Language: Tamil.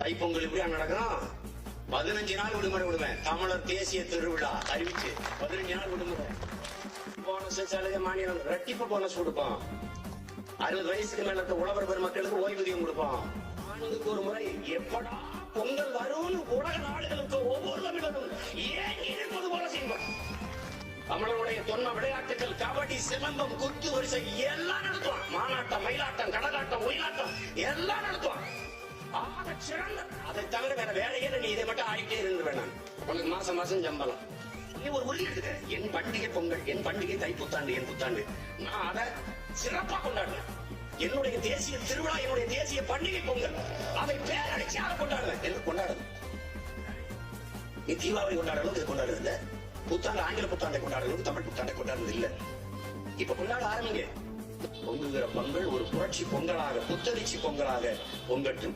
தைப்பொங்கல் இப்படியா நடக்கும்? 15 நாள் விடுமுறை விடுவேன். தமிழர் தேசிய திருவிழா அறிவிச்சு 15 நாள் விடுமுறை. போனஸ் சலுகை மானியம் ரெட்டிப்பு போனஸ் கொடுப்போம். 60 வயசுக்கு மேல இருக்க உழவர் பெருமக்களுக்கு ஓய்வூதியம் கொடுப்போம். ஆண்டுக்கு ஒரு முறை எப்படா பொங்கல் வரும்னு உலக நாடுகளுக்கு ஒவ்வொரு தமிழரும் ஏன் இருப்பது போல செய்வோம். தமிழருடைய தொன்ம விளையாட்டுகள் கபடி, சிலம்பம், குத்து வரிசை எல்லாம் நடத்துவான். மாநாட்டம், மயிலாட்டம், கடலாட்டம், ஒயிலாட்டம் எல்லாம் நடத்துவான். ஆக சிறந்த அதை தவிர வேற வேலையே நீ இதை மட்டும் ஆகிட்டே இருந்து வேணாம். உனக்கு மாசம் மாசம் சம்பளம். நீ ஒரு உறுதி எடுத்துக்க. என் பண்டிகை பொங்கல், என் பண்டிகை தைப்புத்தாண்டு, என் புத்தாண்டு. நான் அதை சிறப்பா கொண்டாடுறேன். என்னுடைய தேசிய திருவிழா, என்னுடைய தேசிய பண்டிகை பொங்கல். அதை பேரடிச்சாக கொண்டாடுவேன். என்று கொண்டாடுது நீ தீபாவளி கொண்டாடுறது கொண்டாடுறது இல்ல. புத்தாண்டு, ஆங்கில புத்தாண்டை கொண்டாடுறது, தமிழ் புத்தாண்டை கொண்டாடுறது இல்ல. இப்ப கொண்டாட ஆரம்பிங்க. பொங்குகிற பொங்கல் ஒரு புரட்சி பொங்கலாக, புத்தரிச்சி பொங்கலாக பொங்கட்டும்.